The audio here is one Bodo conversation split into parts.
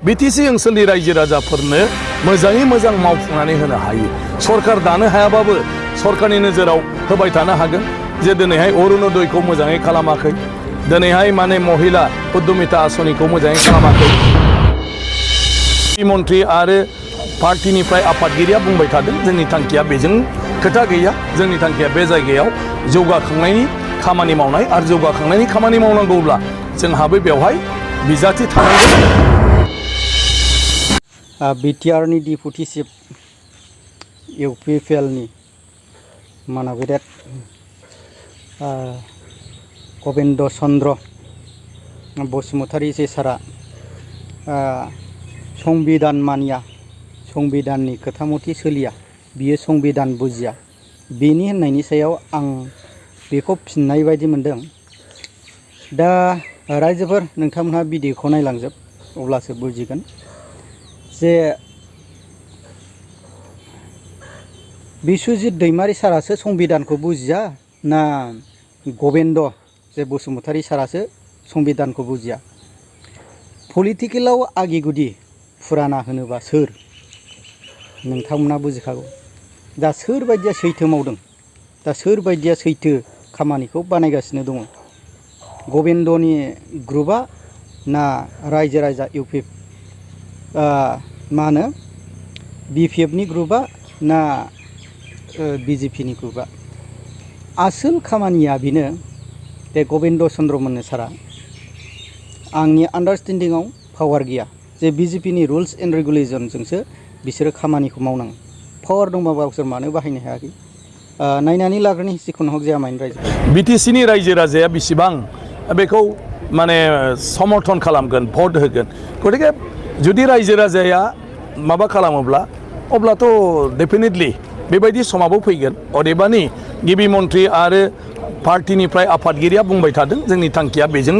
Btc ओनसोलनि रायजो राजाफोरनो मोजाङै मोजां मावफुंनानै होनो हायो। सरकार दानो हायाबाबो सरकारनि नोजोराव होबाय थानो हागोन जे दिनैहाय अरुणोदयखौ मोजाङै खालामाखै, दिनैहाय माने महिला उद्यमिता आसनिखौ मोजाङै खालामाखै। मन्त्रि आरो पार्टीनिफ्राय आफादगिरिया बुंबाय थादों जोंनि थांखिया बेजों खोथा गैया, जोंनि थांखिया बे जायगायाव जौगाखांनायनि खामानि मावनाय आरो जौगाखांनायनि खामानि मावनांगौब्ला जोंहाबो बेवहाय बिजाथि थानांगोन। Btcरनि डेपुटी चीफ Uppलनि मानगेदेर बचन्द्र बसुमतारी सारा संविधान मानिया, संविधाननि खोथा मथे सोलिया, बियो संविधान बुजिया, बेनि होननायनि सायाव आं बेखौ फिननाय बायदि मोनदों। दा रायजोफोर नोंथांमोनहा भिडिअखौ नायलांजोब, अब्लासो बुजिगोन जे बिश्वजित दैमारी सारासो संविधानखौ बुजिया ना गबिन्द जे बसुमतारी सारासो संविधानखौ बुजिया। पलिटिकेलाव आगि गुदि फुराना होनोबा सोर नोंथांमोना बुजिखागौ। दा सोर बायदिया सैथो मावदों, दा सोर बायदिया सैथो खामानिखौ बानायगासिनो दङ। गबिन्दनि ग्रुपआ ना रायजो राजा इउपि मा होनो बिपिएफनि ग्रुपआ ना बिजेपिनि ग्रुपआ। आसोल खामानिया बेनो बे गबिन्द चन्द्र मोननो सारा आंनि आन्डारस्टेन्डिंआव पावार गैया जे बिजेपिनि रुल्स एन्ड रेगुलेसनजोंसो बिसोरो खामानिखौ मावनाङो। पावार दंबा गावसोर मानो बाहायनो हायाखै नायनानै लाग्रोनि जिखुनु हक जाया माइन रायजो। बिटिसिनि रायजो राजाया बेसेबां बेखौ माने समर्थन खालामगोन, भट होगोन। गतिके जुदि रायजो राजाया माबा खालामोब्ला अब्लाथ' डेफिनेटलि बेबायदि समाबो फैगोन। अदेबानि गिबि मन्त्रि आरो पार्टीनिफ्राय आफादगिरिया बुंबाय थादों जोंनि थांखिया बेजों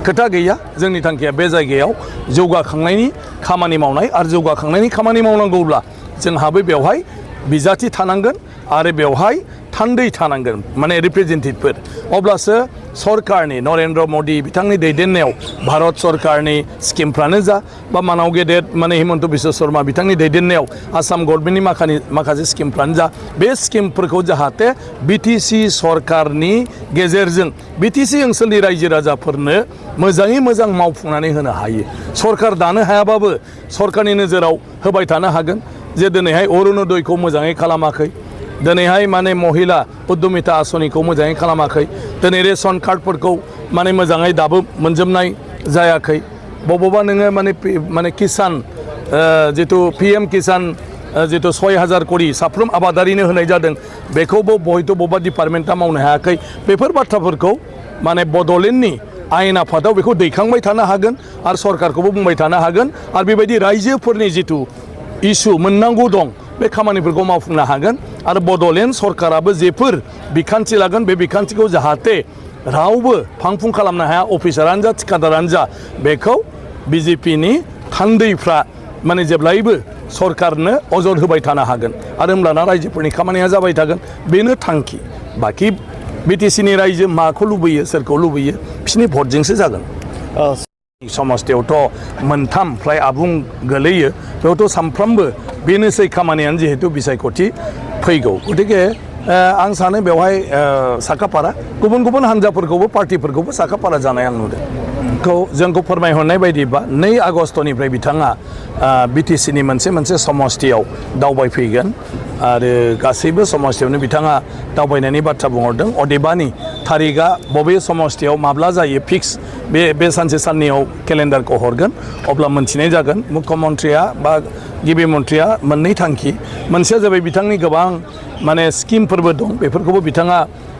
खोथा गैया, जोंनि थांखिया बे जायगायाव जौगाखांनायनि खामानि मावनाय आरो जौगाखांनायनि खामानि मावनांगौब्ला जोंहाबो बेवहाय बिजाथि थानांगोन आरो बेवहाय थान्दै थानांगोन, माने रिप्रेजेन्टेटिभफोर। अब्लासो सरकारनि नरेन्द्र मदि बिथांनि दैदेननायाव भारत सरकारनि स्किमफ्रानो जा बा मानाव गेदेर माने हिमन्त बिश्व शर्मा बिथांनि दैदेननायाव आसाम गभर्नमेन्टनि माखासे स्किमफ्रानो जा, बे स्किमफोरखौ जाहाथे बिटिसि सरकारनि गेजेरजों बिटिसि ओनसोलनि रायजो राजाफोरनो मोजाङै मोजां मावफुंनानै होनो हायो। सरकार दानो हायाबाबो सरकारनि नोजोराव होबाय थानो हागोन जे दिनैहाय अरुणोदयखौ मोजाङै खालामाखै, दिनैहाय माने महिला उद्यमिता आसनिखौ मोजाङै खालामाखै, दिनै रेशन कार्डफोरखौ माने मोजाङै दाबो मोनजोबनाय जायाखै। बबावबा नोङो माने किसान जितु PM किसान जितु 6000 करि साफ्रोम आबादारिनो होनाय जादों, बेखौबो बयथ' बबेबा डिपार्टमेन्टआ मावनो हायाखै। बेफोर बाथ्राफोरखौ माने बड'लेण्डनि आयेन आफादाव बेखौ दैखांबाय थानो हागोन आरो सरकारखौबो बुंबाय थानो हागोन आरो बेबायदि रायजोफोरनि जितु इसु मोननांगौ दं बे खामानिफोरखौ मावफुंनो हागोन। आरो बड'लेण्ड सरकाराबो जेफोर बिखान्थि लागोन बे बिखान्थिखौ जाहाथे रावबो फांफुं खालामनो हाया, अफिसारानो जा थिखादारानो जा, बेखौ बिजेपिनि थान्दैफ्रा माने जेब्लायबो सरकारनो अजद होबाय थानो हागोन आरो होमब्लाना रायजोफोरनि खामानिया जाबाय थागोन। बेनो थांखि। बाखि बिटिसिनि रायजो माखौ लुबैयो, सोरखौ लुबैयो, बिसोरनि भटजोंसो जागोन। समस्थियावथ' मोनथाम फ्राय आबुं गोलैयो, बेयावथ' सामफ्रामबो बेनोसै खामानियानो जिहेतु बिसायख'थि फैगौ। गतिके आं सानो बेवहाय साखाफारा गुबुन गुबुन हान्जाफोरखौबो पार्टिफोरखौबो साखाफारा जानाय आं नुदों। जोंखौ फोरमायहरनाय बायदिबा 2 आगस्तनिफ्राय बिथाङा बिटिसिनि मोनसे समस्थियाव दावबायफैगोन आरो गासैबो समस्थियावनो बिथाङा दावबायनायनि बाथ्रा बुंहरदों। अदेबानि थारिखआ बबे समस्थियाव माब्ला जायो फिक्स बे सानसे साननैयाव केलेन्डारखौ हरगोन, अब्ला मोनथिनाय जागोन। मुख्यमन्त्रिया बा गिबि मन्त्रिया मोननै थांखि, मोनसेया जाबाय बिथांनि गोबां माने स्किमफोरबो दं, बेफोरखौबो बिथाङा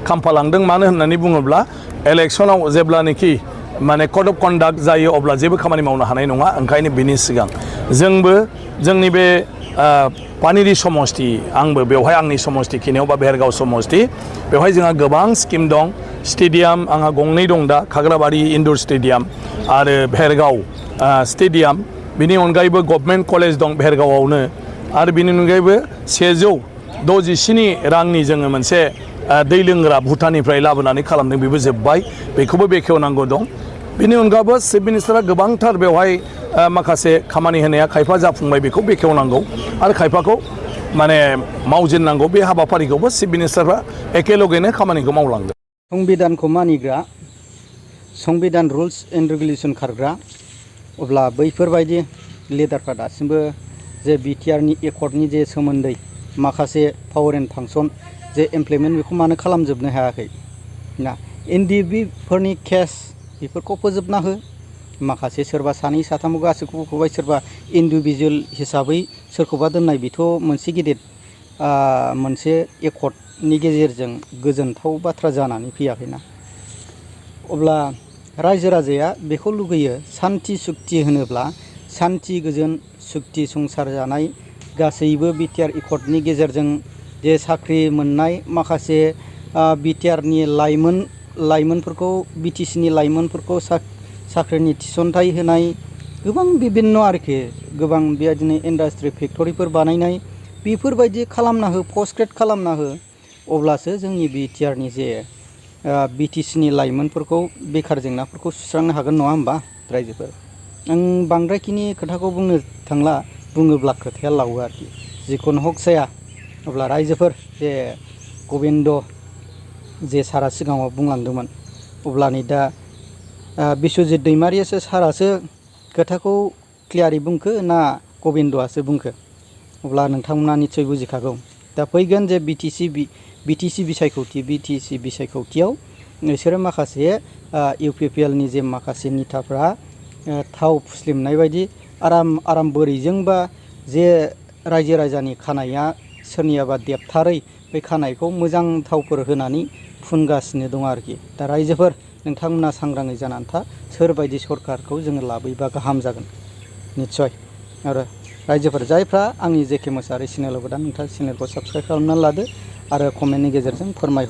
खामफालांदों। मानो होननानै बुङोब्ला इलेक्सनाव जेब्लानोखि माने कड अफ कन्डाक्ट जायो अब्ला जेबो खामानि मावनो हानाय नङा। ओंखायनो बिनि सिगां जोंबो जोंनि बे पानिरि समस्ति, आंबो बेवहाय आंनि समस्ति खिनियाव बा बेरगाव समस्ति, बेवहाय जोंहा गोबां स्किम दं। स्टेडियाम आंहा 2 दं दा, खाग्राबारि इनडोर स्टेडियाम आरो भेरगाव स्टेडियाम। बिनि अनगायैबो गभर्नमेन्ट कलेज दं भेरगावआवनो आरो बिनि अनगायैबो 167 रांनि जोङो मोनसे दै लोंग्रा भुटाननिफ्राय लाबोनानै खालामदों, बेबो जोब्बाय, बेखौबो बेखेवनांगौ दं। बेनि अनगाबो चिफ मिनिस्टारा गोबांथार बेवहाय माखासे खामानि होनाया खायफा जाफुंबाय बेखौ बेखेवनांगौ आरो खायफाखौ माने मावजेननांगौ बे हाबाफारिखौबो चिफ मिनिस्टारफ्रा एखेलगेनो खामानिखौ मावलांदों। संबिधानखौ मानिग्रा संबिधान रुल्स एन्ड रेगुलेसन खारग्रा अब्ला बैफोरबायदि लिडारफ्रा दासिमबो जे बिटिआरनि एकर्डनि जे सोमोन्दै माखासे पावार एन्ड फांसन जे इमप्लिमेन्ट बेखौ मानो खालामजोबनो हायाखै ना एनडिबिफोरनि केस बेफोरखौ फोजोबना हो माखासे सोरबा सानै साथामखौ गासैखौबो खबाय सोरबा इन्डिभिजुवेल हिसाबै सोरखौबा दोननाय बेथ' मोनसे गिदिर मोनसे एकर्डनि गेजेरजों गोजोनथाव बाथ्रा जानानै फैयाखैना अब्ला रायजो राजाया बेखौ लुगैयो सान्ति सुक्ति होनोब्ला सान्ति गोजोन सुक्ति संसार जानाय गासैबो बिटिआर एकर्डनि गेजेरजों जे साख्रि मोननाय माखासे बिटिआरनि लाइमोनफोरखौ बिटिसिनि लाइमोनफोरखौ साख्रिनि थिसनथाइ होनाय गोबां बिभिन्न आरोखि गोबां बेबायदिनो इन्डास्ट्रि फेक्टरिफोर बानायनाय बेफोरबायदि खालामना हो पस्ट ग्रेड खालामना हो अब्लासो जोंनि बिटिआरनि जे बिटिसिनि लाइमोनफोरखौ बेखार जेंनाफोरखौ सुस्रांनो हागोन नङा होमबा रायजोफोर आं बांद्रायखिनि खोथाखौ बुंनो थांला बुङोब्ला खोथाया लावो आरोखि जिखुनु हक जाया अब्ला रायजोफोर जे गबिन्द जे सारा सिगाङाव बुंलांदोंमोन अब्ला नै दा बिश्वजित दैमारियासो सारासो खोथाखौ क्लियारै बुंखो ना गबिन्दआसो बुंखो अब्ला नोंथांमोना निस्सय बुजिखागौ दा फैगोन जे बिटिसि बिसायख'थियाव बिसोरो माखासे इउपिपिएलनि जे माखासे नेताफ्रा थाव फुस्लिमनाय बायदि आराम बोरैजोंबा जे रायजो राजानि खानाया सोरनियाबा देबथारै बे खानायखौ मोजां थावफोर होनानै फुनगासिनो दं आरोखि दा रायजोफोर नोंथांमोना सांग्राङै जानानै था सोरबायदि सरकारखौ जोङो लाबोयोबा गाहाम जागोन निस्सय आरो रायजोफोर जायफ्रा आंनि जेके मोसाहारि चेनेलाव गोदान नोंथाङा चेनेलखौ साबस्क्राइब खालामनानै लादो आरो कमेन्टनि गेजेरजों फोरमायहर